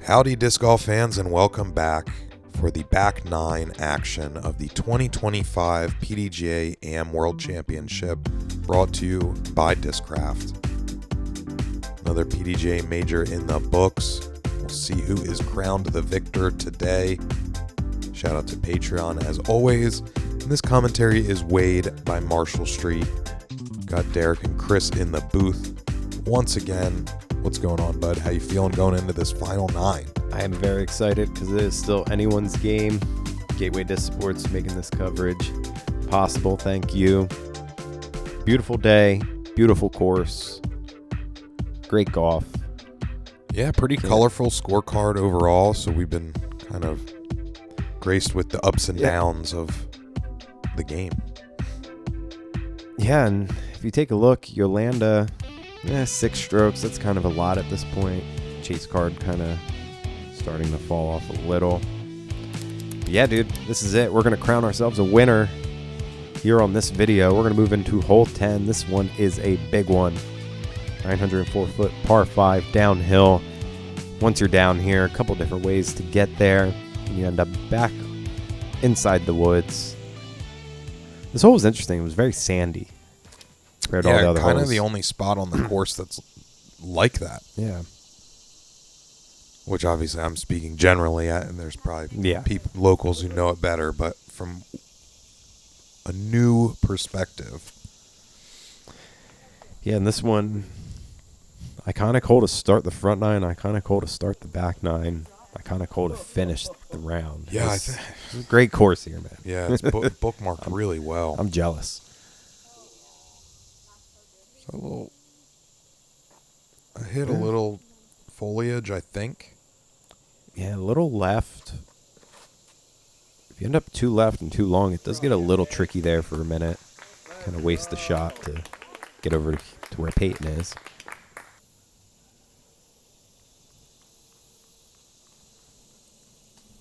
Howdy disc golf fans, and welcome back for the back nine action of the 2025 Pdga AM World Championship, brought to you by Discraft. Another Pdga major in the books. We'll see who is crowned the victor today. Shout out to Patreon as always. And this commentary is weighed by Marshall Street. Got Derek and Chris in the booth once again. What's going on, bud? How you feeling going into this final nine? I am very excited because it is still anyone's game. Gateway Disc Sports making this coverage possible. Thank you. Beautiful day, beautiful course, great golf. Yeah, pretty colorful scorecard overall. So we've been kind of graced with the ups and downs of the game. Yeah, and if you take a look, Yolanda, 6 strokes. That's kind of a lot at this point. Chase card kind of starting to fall off a little. But yeah, dude, this is it. We're going to crown ourselves a winner here on this video. We're going to move into hole 10. This one is a big one. 904-foot par 5 downhill. Once you're down here, a couple different ways to get there. And you end up back inside the woods. This hole was interesting. It was very sandy compared to all the other kind holes. of the only spot on the course that's like that. Yeah. Which obviously I'm speaking generally at, and there's probably locals who know it better, but from a new perspective. Yeah, and this one, iconic hole to start the front nine, iconic hole to start the back nine, iconic hole to finish the round. Yeah, it's a great course here, man. Yeah, it's bookmarked really well. I'm jealous. So I hit a little foliage, I think. Yeah, a little left. If you end up too left and too long, it does get a little tricky there for a minute. Kind of waste the shot to get over to where Peyton is.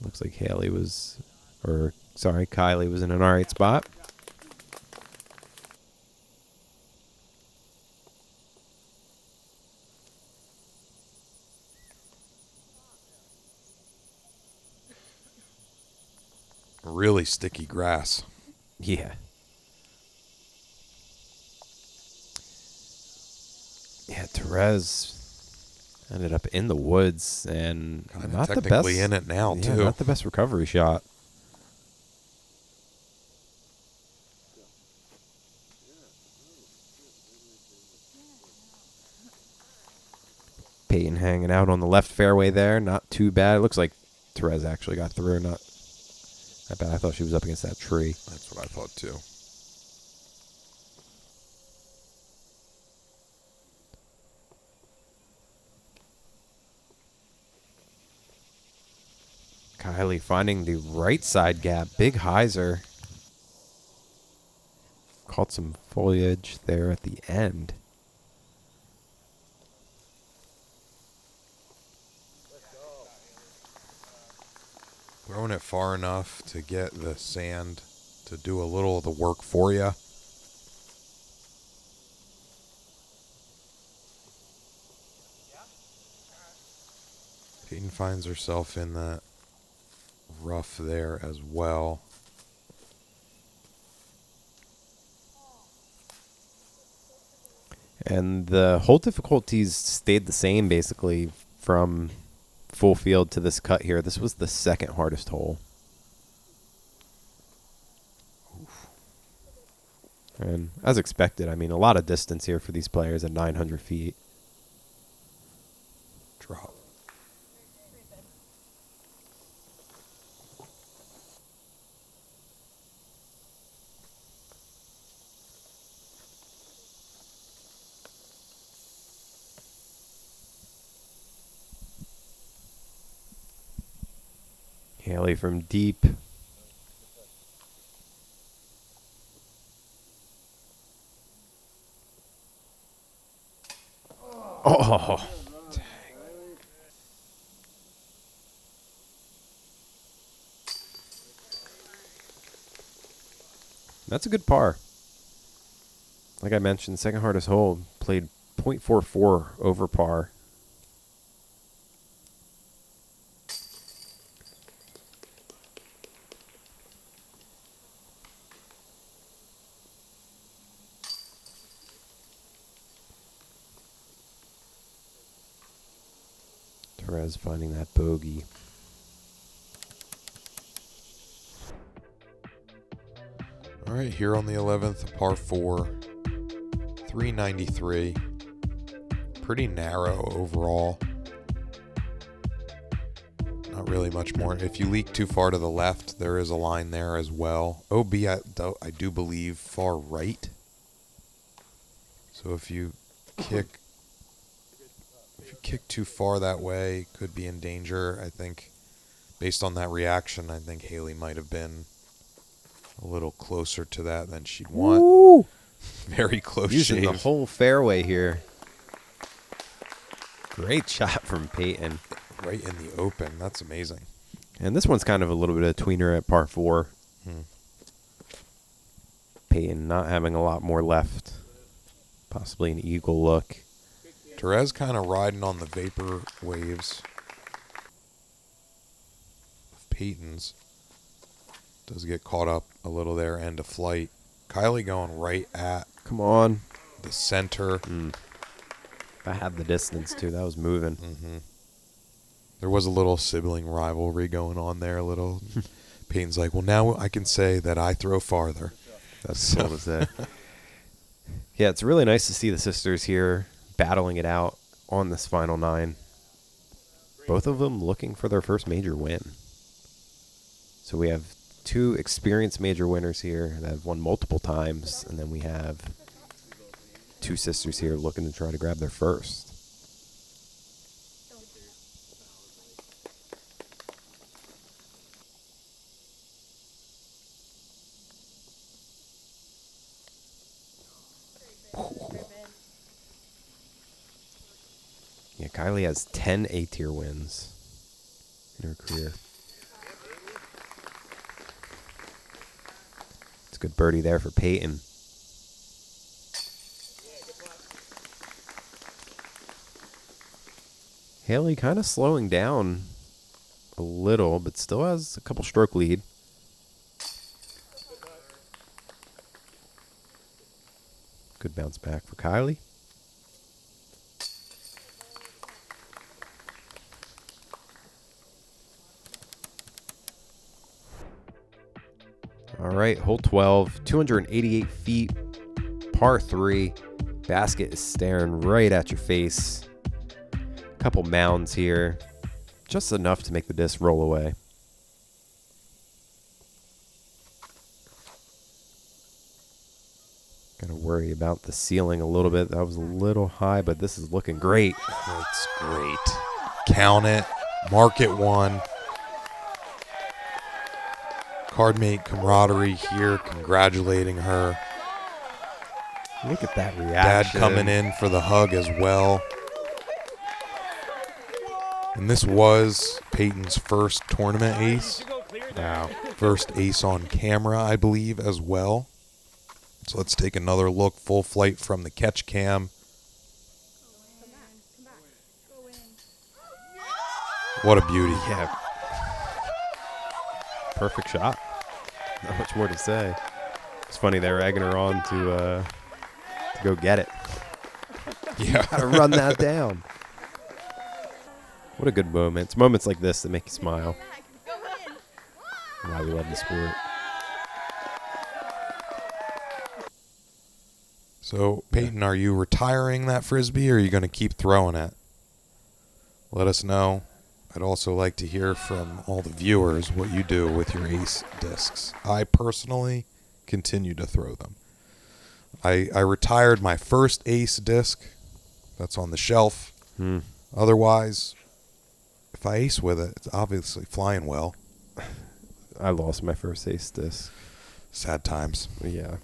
Looks like Kaylie was in an alright spot. Really sticky grass. Yeah. Yeah, Therese ended up in the woods and not the best. Technically in it now, too. Not the best recovery shot. Peyton hanging out on the left fairway there. Not too bad. It looks like Therese actually got through. Not that bad. I thought she was up against that tree. That's what I thought, too. Kaylie finding the right side gap. Big hyzer. Caught some foliage there at the end. Throwing it far enough to get the sand to do a little of the work for you. Peyton finds herself in that rough there as well. And the hole difficulties stayed the same basically from full field to this cut here. This was the second hardest hole. Oof. And as expected, I mean, a lot of distance here for these players at 900 feet. Drop. Hailey from deep. Oh. Dang. That's a good par. Like I mentioned, second hardest hole, played .44 over par. Therese finding that bogey. All right, here on the 11th, par 4, 393. Pretty narrow overall. Not really much more. If you leak too far to the left, there is a line there as well. OB, I do believe far right. So if you kick too far that way, could be in danger. I think based on that reaction, I think Hailey might have been a little closer to that than she'd want. Woo! Very close Using shave. the whole fairway here. Great shot from Peyton. Right in the open. That's amazing. And this one's kind of a little bit of a tweener at par 4. Peyton not having a lot more left. Possibly an eagle look. Therese kind of riding on the vapor waves of Peyton's. Does get caught up a little there, end of flight. Kaylie going right at Come on. the center. If I had the distance too, that was moving. There was a little sibling rivalry going on there. A little. Peyton's like, well, now I can say that I throw farther. That's cool to say. Yeah, it's really nice to see the sisters here battling it out on this final 9. Both of them looking for their first major win. So we have 2 experienced major winners here that have won multiple times, and then we have 2 sisters here looking to try to grab their first. Yeah, Kaylie has 10 A-tier wins in her career. It's a good birdie there for Peyton. Hailey kind of slowing down a little, but still has a couple stroke lead. Good bounce back for Kaylie. All right, hole 12, 288 feet, par 3. Basket is staring right at your face. Couple mounds here, just enough to make the disc roll away. Gotta worry about the ceiling a little bit. That was a little high, but this is looking great. It's great. Count it. Mark it 1. Cardmate camaraderie here, congratulating her. Look at that Dad reaction. coming in for the hug as well. And this was Peyton's first tournament ace. Wow. First ace on camera, I believe, as well. So let's take another look. Full flight from the catch cam. What a beauty. Yeah. Perfect shot. Not much more to say. It's funny they were egging her on to go get it. Yeah. Gotta run that down. What a good moment. It's moments like this that make you smile. Why we love the sport. So, Peyton, are you retiring that Frisbee or are you going to keep throwing it? Let us know. I'd also like to hear from all the viewers what you do with your ace discs. I personally continue to throw them. I retired my first ace disc. That's on the shelf. Otherwise, if I ace with it, it's obviously flying well. I lost my first ace disc. Sad times. Yeah.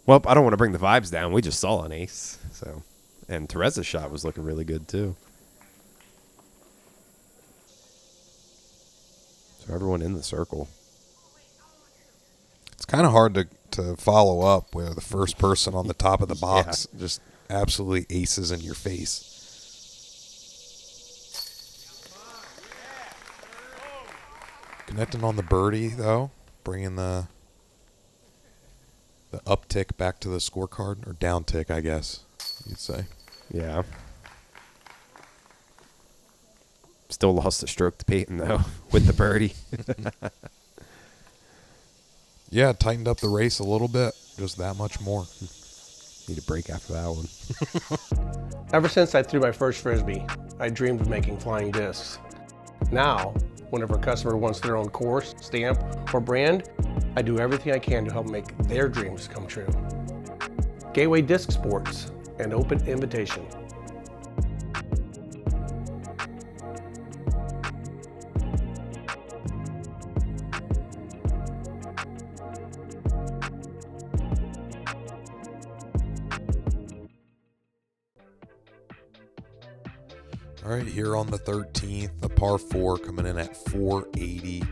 Well, I don't want to bring the vibes down. We just saw an ace. So, and Therese's shot was looking really good too. So everyone in the circle. It's kind of hard to follow up where the first person on the top of the box just absolutely aces in your face. Connecting on the birdie, though, bringing the uptick back to the scorecard, or down tick, I guess you'd say. Yeah. Still lost a stroke to Peyton, though, with the birdie. Yeah, tightened up the race a little bit. Just that much more. Need a break after that one. Ever since I threw my first Frisbee, I dreamed of making flying discs. Now, whenever a customer wants their own course, stamp, or brand, I do everything I can to help make their dreams come true. Gateway Disc Sports, an open invitation. All right, here on the 13th, the par 4 coming in at 480.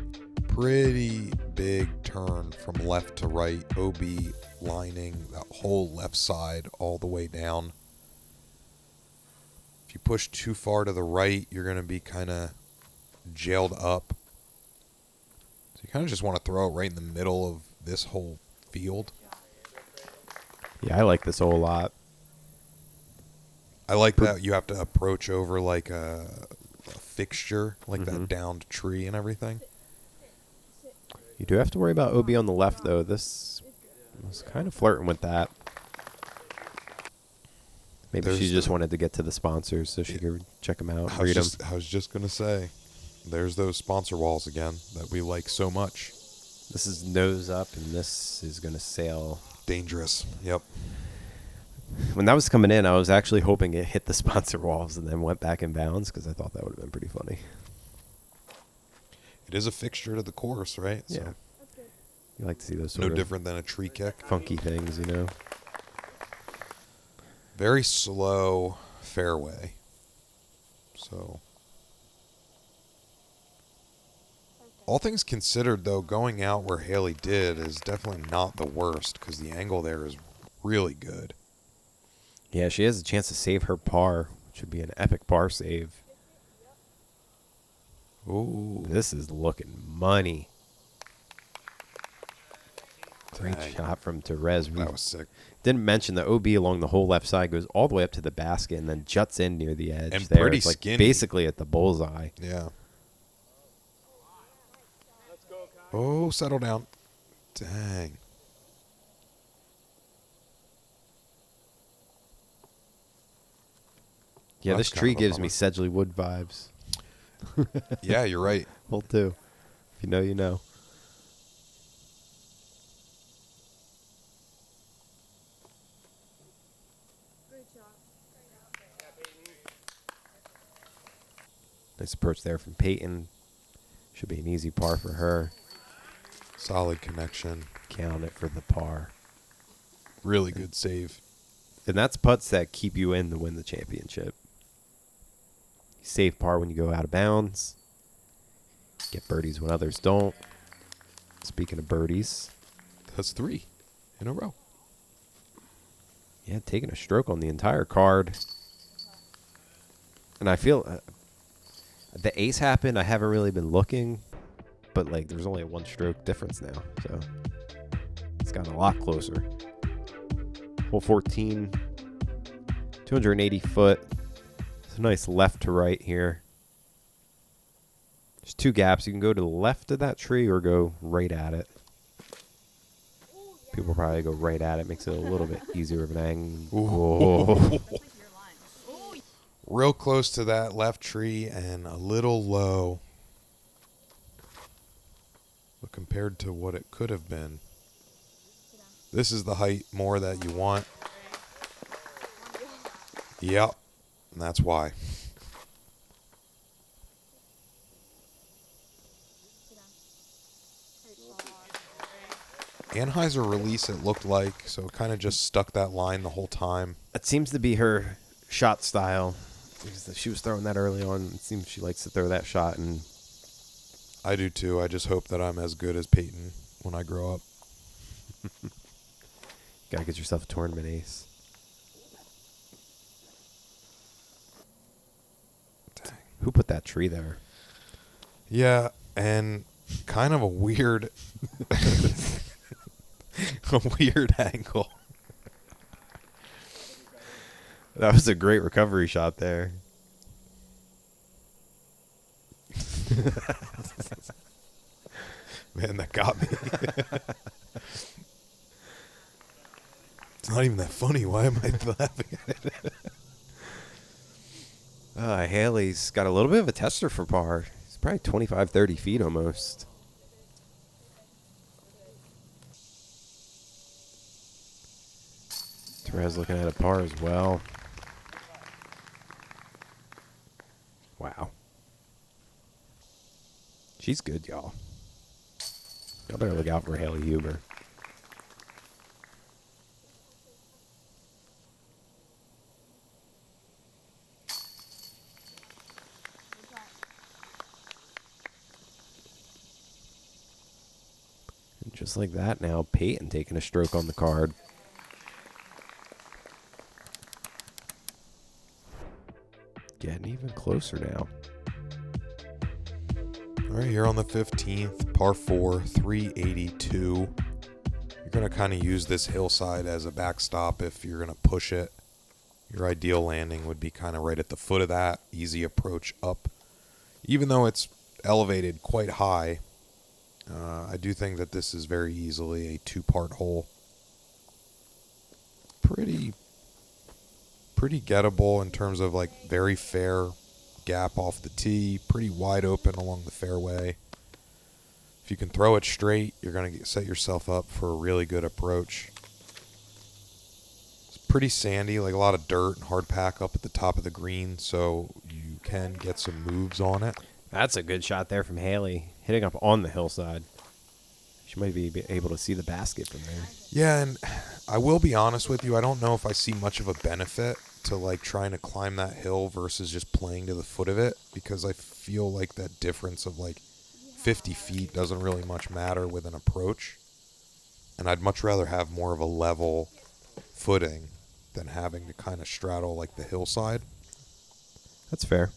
Pretty big turn from left to right. OB lining that whole left side all the way down. If you push too far to the right, you're going to be kind of jailed up. So you kind of just want to throw it right in the middle of this whole field. Yeah, I like this hole a lot. I like that you have to approach over like a fixture, like that downed tree and everything. You do have to worry about OB on the left, though. This was kind of flirting with that. Maybe she just wanted to get to the sponsors so she could check them out, read them. I was just going to say, there's those sponsor walls again that we like so much. This is nose up, and this is going to sail. Dangerous. Yep. When that was coming in, I was actually hoping it hit the sponsor walls and then went back in bounds because I thought that would have been pretty funny. It is a fixture to the course, right? Yeah. So You like to see those sort no of different than a tree kick. funky things, you know? Very slow fairway. So, all things considered, though, going out where Hailey did is definitely not the worst because the angle there is really good. Yeah, she has a chance to save her par, which would be an epic par save. Ooh. This is looking money. Great Dang. shot from Therese. That was sick. Didn't mention the OB along the whole left side goes all the way up to the basket and then juts in near the edge. And there. pretty It's like skinny. basically at the bullseye. Yeah. Oh, settle down. Dang. Yeah, That's this tree kind of a gives me Sedgley Wood vibes. Yeah, you're right. Hole 2. If you know, you know. Nice approach there from Peyton. Should be an easy par for her. Solid connection. Count it for the par. Really good save. And that's putts that keep you in to win the championship. You save par when you go out of bounds. Get birdies when others don't. Speaking of birdies. That's 3 in a row. Yeah, taking a stroke on the entire card. And I feel the ace happened. I haven't really been looking. But, like, there's only a 1-stroke difference now. So, it's gotten a lot closer. Hole 14. 280 foot. It's a nice left to right here. There's 2 gaps. You can go to the left of that tree or go right at it. People probably go right at it. Makes it a little bit easier of an angle. Real close to that left tree and a little low. But compared to what it could have been, this is the height more that you want. Yep, and that's why. Anheuser release, it looked like, so it kind of just stuck that line the whole time. That seems to be her shot style. She was throwing that early on. It seems she likes to throw that shot. And I do too. I just hope that I'm as good as Peyton when I grow up. gotta get yourself a tournament ace. Dang. Who put that tree there? Yeah, and kind of a weird, a weird angle. That was a great recovery shot there. Man, that got me. It's not even that funny. Why am I laughing at it? Hailey's got a little bit of a tester for par. It's probably 25, 30 feet almost. Therese looking at a par as well. Wow. She's good, y'all. Y'all better look out for Hailey Huber. And just like that now, Peyton taking a stroke on the card. Getting even closer now. All right, here on the 15th, par 4, 382. You're going to kind of use this hillside as a backstop if you're going to push it. Your ideal landing would be kind of right at the foot of that, easy approach up. Even though it's elevated quite high, I do think that this is very easily a 2-part hole. Pretty gettable in terms of like very fair gap off the tee, pretty wide open along the fairway. If you can throw it straight, you're going to set yourself up for a really good approach. It's pretty sandy, like a lot of dirt and hard pack up at the top of the green, so you can get some moves on it. That's a good shot there from Hailey, hitting up on the hillside. She might be able to see the basket from there. Yeah, and I will be honest with you, I don't know if I see much of a benefit to like trying to climb that hill versus just playing to the foot of it, because I feel like that difference of like 50 feet doesn't really much matter with an approach. And I'd much rather have more of a level footing than having to kind of straddle like the hillside. That's fair.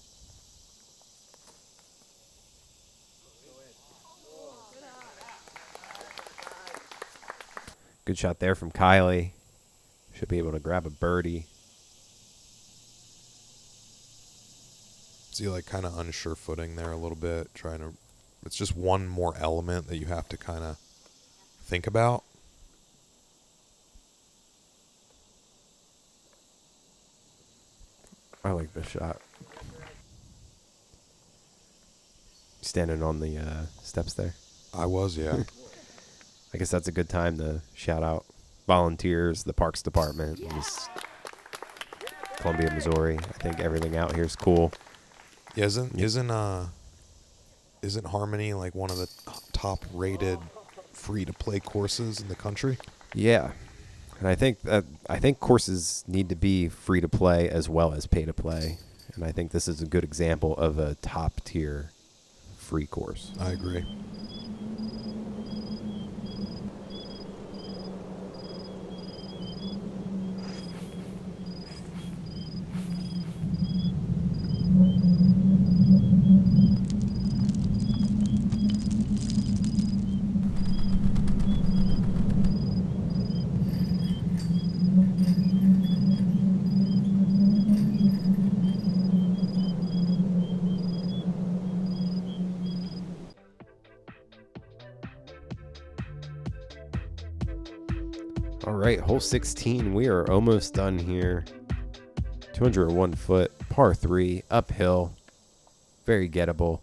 Good shot there from Kaylie. Should be able to grab a birdie. See, like kind of unsure footing there a little bit. It's just one more element that you have to kind of think about. I like this shot. Standing on the steps there. I was, yeah. I guess that's a good time to shout out volunteers, the Parks Department, in Columbia, Missouri. I think everything out here is cool. Yeah, isn't Harmony like one of the top-rated free-to-play courses in the country? Yeah, and I think courses need to be free to play as well as pay to play, and I think this is a good example of a top-tier free course. I agree. All right, hole 16. We are almost done here. 201 foot, par 3, uphill. Very gettable.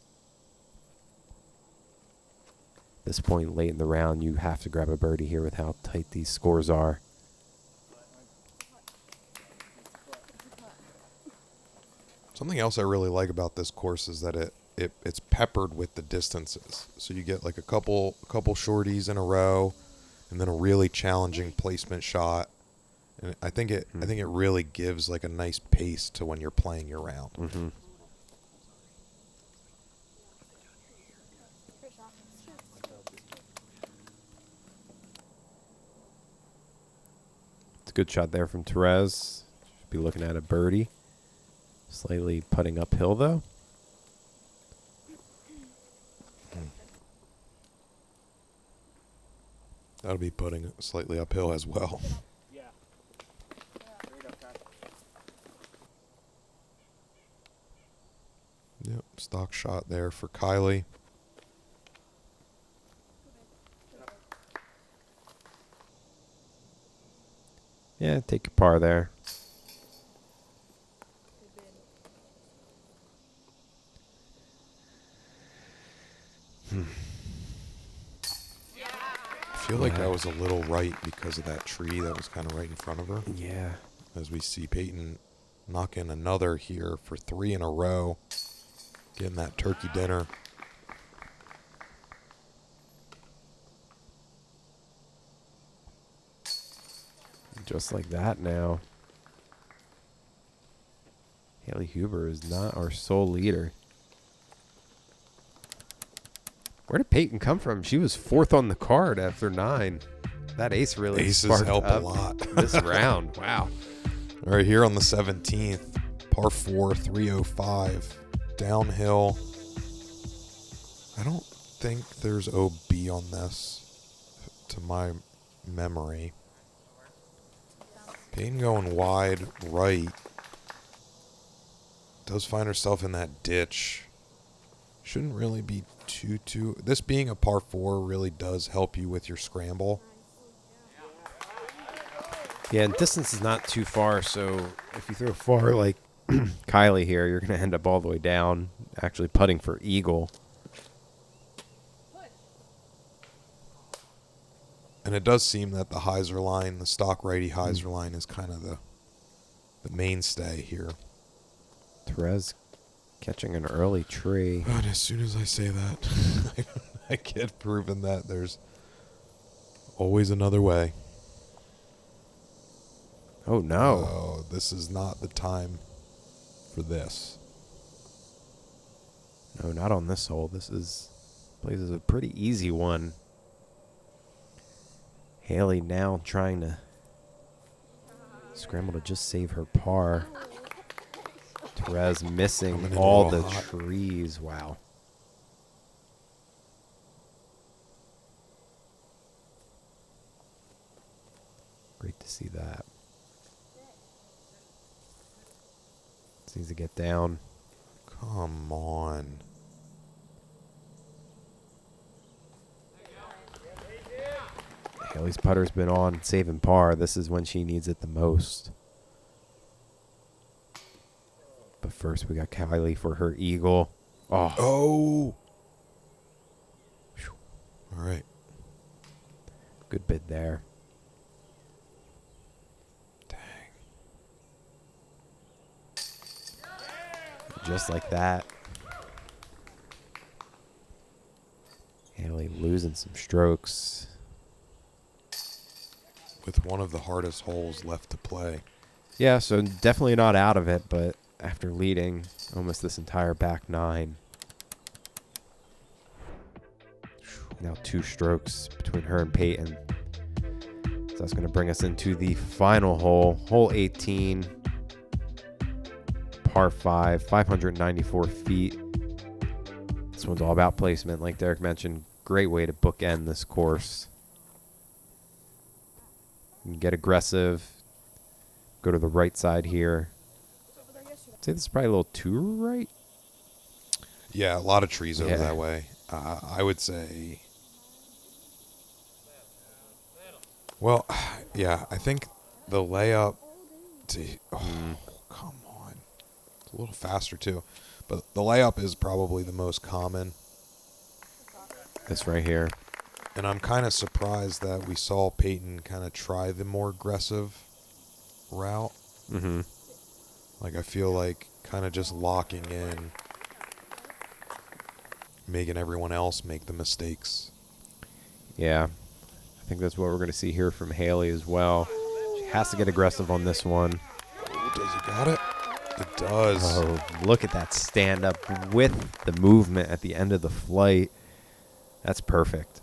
At this point late in the round, you have to grab a birdie here with how tight these scores are. Something else I really like about this course is that it's peppered with the distances. So you get like a couple shorties in a row, and then a really challenging placement shot. And I think it really gives like a nice pace to when you're playing your round. Mm-hmm. It's a good shot there from Therese. Should be looking at a birdie. Slightly putting uphill though. That'll be putting slightly uphill as well. Yeah. Yep, Stock shot there for Kaylie. Yeah, take your par there. I feel like that was a little right because of that tree that was kind of right in front of her. Yeah. As we see Peyton knock in another here for 3 in a row. Getting that turkey dinner. Just like that now. Hailey Huber is not our sole leader. Where did Peyton come from? She was 4th on the card after 9. That ace really Aces sparked help up a lot. this round. Wow. All right, here on the 17th, par 4, 305, downhill. I don't think there's OB on this, to my memory. Peyton going wide right. Does find herself in that ditch. Shouldn't really be too. This being a par 4 really does help you with your scramble. Yeah, and distance is not too far, so if you throw far like Kaylie here, you're going to end up all the way down, actually putting for eagle. And it does seem that the hyzer line, the stock righty hyzer line, is kind of the mainstay here. Therese catching an early tree. But as soon as I say that, I get proven that there's always another way. Oh, no. Oh, this is not the time for this. No, not on this hole. This is plays as a pretty easy one. Hailey now trying to scramble to just save her par. Therese missing all the trees. Wow. Great to see that. Needs to get down. Come on. Hailey's putter's been on, saving par. This is when she needs it the most. But first, we got Kaylie for her eagle. Oh. Oh. All right. Good bid there. Dang. Just like that. Hailey losing some strokes. With one of the hardest holes left to play. Yeah, so definitely not out of it, but after leading almost this entire back 9. Now 2 strokes between her and Peyton. So that's going to bring us into the final hole. Hole 18. Par 5, 594 feet. This one's all about placement, like Derek mentioned. Great way to bookend this course. You can get aggressive. Go to the right side here. I'd say this is probably a little too right. Yeah, a lot of trees over that way. I would say... Well, yeah, I think the layup... Come on. It's a little faster, too. But the layup is probably the most common. This right here. And I'm kind of surprised that we saw Peyton kind of try the more aggressive route. Mm-hmm. Like, I feel like kind of just locking in, making everyone else make the mistakes. Yeah. I think that's what we're going to see here from Hailey as well. She has to get aggressive on this one. Oh, does he got it? It does. Oh, look at that stand-up with the movement at the end of the flight. That's perfect.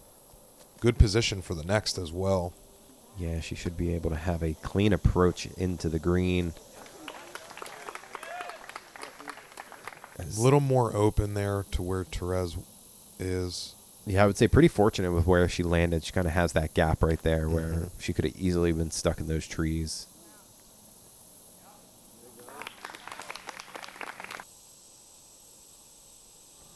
Good position for the next as well. Yeah, she should be able to have a clean approach into the green. A little more open there to where Therese is. Yeah, I would say pretty fortunate with where she landed. She kind of has that gap right there where she could have easily been stuck in those trees.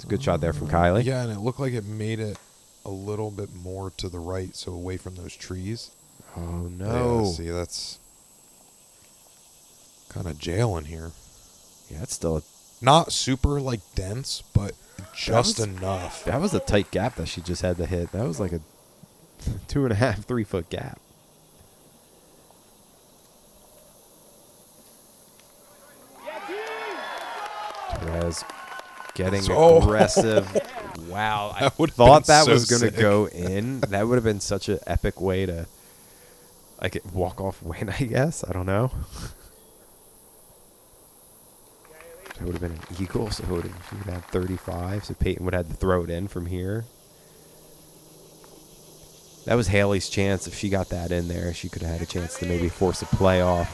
Good shot there from Kaylie. Yeah, and it looked like it made it a little bit more to the right, so away from those trees. Oh, no. Yeah, see, that's kind of jailing here. Yeah, it's still Not super, like, dense, but just was- enough. that was a tight gap that she just had to hit. That was like a 2.5, 3 foot gap. Therese getting So- aggressive. Wow. I That would've thought been that so was going to sick. go in. That would have been such an epic way to like walk off win, I guess. I don't know. It would have been an eagle, so she would have had 35. So Peyton would have had to throw it in from here. That was Hailey's chance. If she got that in there, she could have had a chance to maybe force a playoff.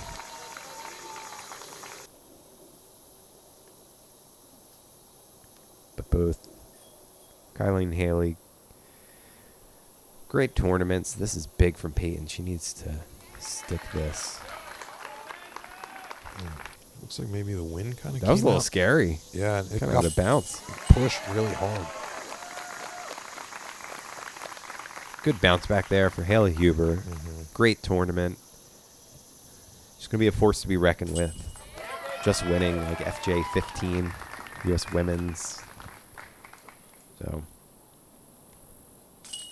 But both Kaylie and Hailey, great tournaments. This is big from Peyton. She needs to stick this. Looks like maybe the wind kind of That was a came little out. scary. Yeah, and it Kind of got had a bounce. pushed really hard. Good bounce back there for Hailey Huber. Great tournament. She's going to be a force to be reckoned with. Just winning like FJ 15, U.S. Women's. So,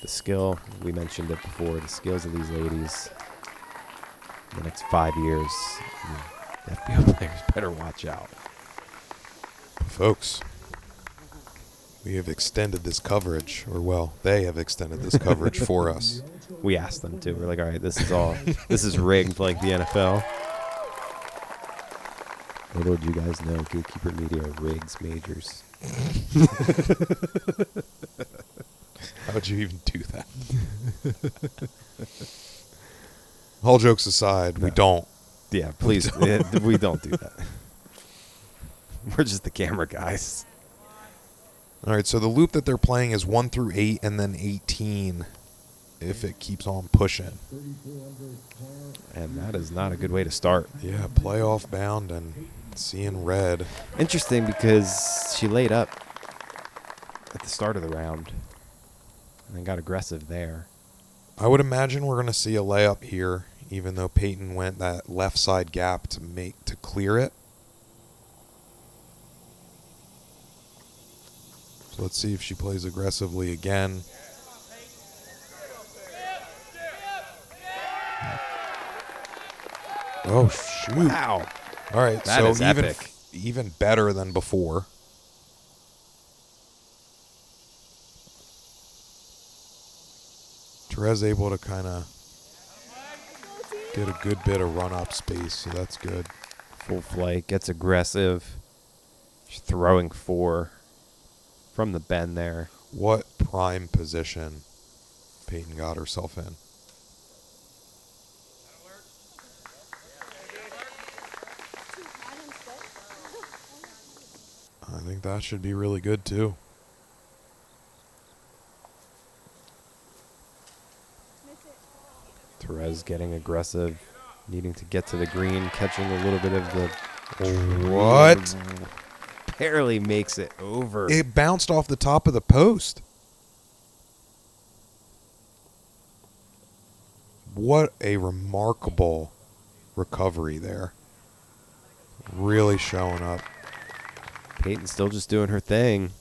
the skill, we mentioned it before, the skills of these ladies in the next 5 years, the FBO players better watch out. Folks, we have extended this coverage, or well, they have extended this coverage for us. We asked them to. We're like, all right, this is rigged like the NFL. Little do you guys know, Gatekeeper Media rigs majors. How would you even do that? All jokes aside, we No. don't. Yeah, please, we don't do that. We're just the camera guys. All right, so the loop that they're playing is 1 through 8 and then 18 if it keeps on pushing. And that is not a good way to start. Yeah, playoff bound and seeing red. Interesting because she laid up at the start of the round and then got aggressive there. I would imagine we're going to see a layup here, even though Peyton went that left side gap to clear it. So let's see if she plays aggressively again. Oh, shoot. Wow. All right, That so is even epic. even better than before. Therese able to kind of get a good bit of run-up space, so that's good. Full flight, gets aggressive. She's throwing 4 from the bend there. What prime position Peyton got herself in. I think that should be really good, too. Therese getting aggressive, needing to get to the green, catching a little bit of the... What? Barely makes it over. It bounced off the top of the post. What a remarkable recovery there. Really showing up. Peyton's still just doing her thing.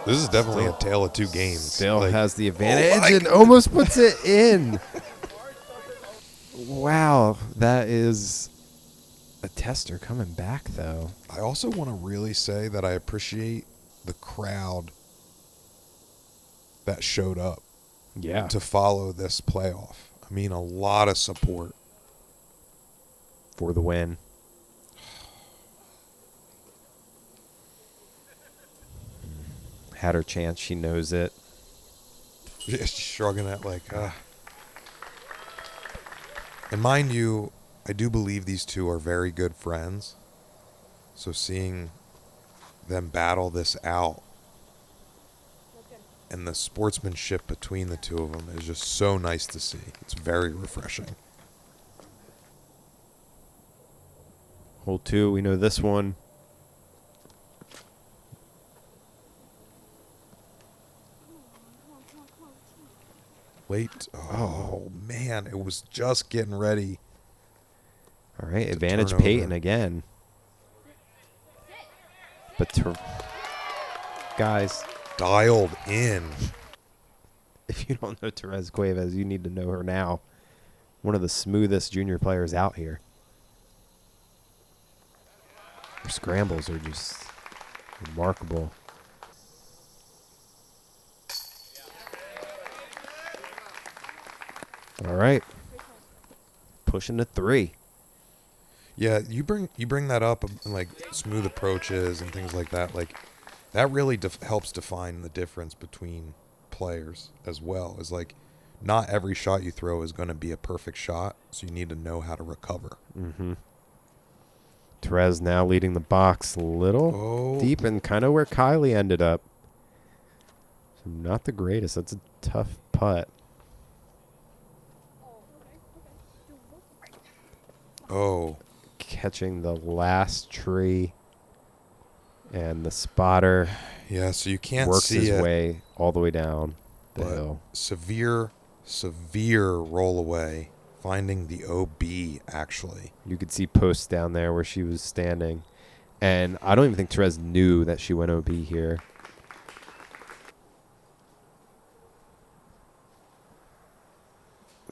This is definitely a tale of two games. Still Like, has the oh advantage my and almost puts it in. Wow, that is a tester coming back, though. I also want to really say that I appreciate the crowd that showed up Yeah. to follow this playoff. I mean, a lot of support. For the win. Had her chance. She knows it. Just shrugging at like, And mind you, I do believe these two are very good friends. So seeing them battle this out and the sportsmanship between the two of them is just so nice to see. It's very refreshing. Hole 2, we know this one. Wait. Oh, man. It was just getting ready. All right, to advantage turn over. Peyton again. But guys, Dialed in. if you don't know Therese Cuevas, you need to know her now. One of the smoothest junior players out here. Her scrambles are just remarkable. All right. Pushing to 3. Yeah, you bring that up, like smooth approaches and things like that. Like that really helps define the difference between players as well. Is like not every shot you throw is going to be a perfect shot, so you need to know how to recover. Mm-hmm. Therese now leading the box a little deep and kind of where Kaylie ended up. So not the greatest. That's a tough putt. Oh. Catching the last tree, and the spotter Yeah, so you can't works see his it, way all the way down the but hill. severe roll away, finding the OB actually. You could see posts down there where she was standing, and I don't even think Therese knew that she went OB here.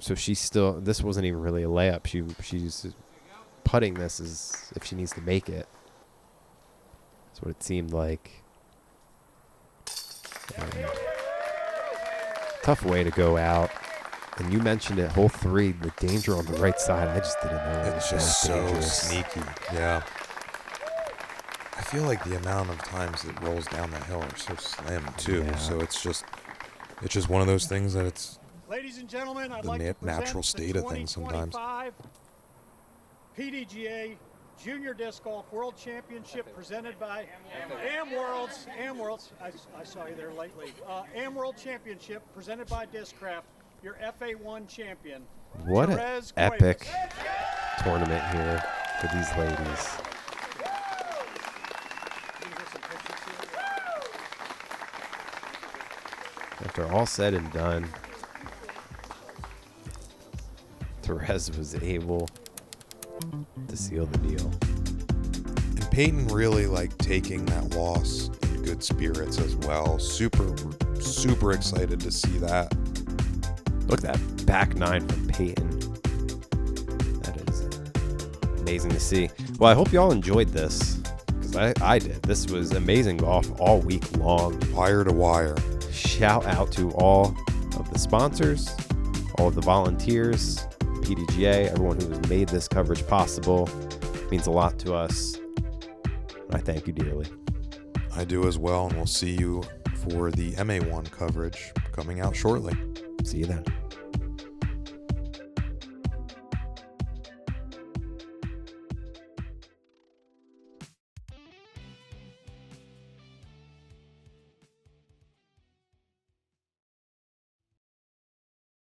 So she's still. This wasn't even really a layup. She's putting this as if she needs to make it. That's what it seemed like. Tough way to go out. And you mentioned it, hole 3, the danger on the right side. I just didn't know it was It's just that so dangerous. sneaky. Yeah. I feel like the amount of times it rolls down that hill are so slim too. Yeah. So it's just one of those things that it's Ladies and gentlemen, I'd the like to present natural state the of things sometimes. 2025 Pdga Junior Disc Golf World Championship presented by AmWorlds. I saw you there lately. AmWorld Championship presented by Discraft. Your FA1 champion. What an Therese epic Cuevas. tournament here for these ladies. After all said and done, Therese was able to seal the deal. And Peyton really like taking that loss in good spirits as well. Super excited to see that. Look at that back 9 from Peyton. That is amazing to see. Well, I hope y'all enjoyed this, because I did. This was amazing golf all week long. Wire to wire. Shout out to all of the sponsors, all of the volunteers, Pdga, everyone who has made this coverage possible. It means a lot to us. I thank you dearly. I do as well, and we'll see you for the MA1 coverage coming out shortly. See you then.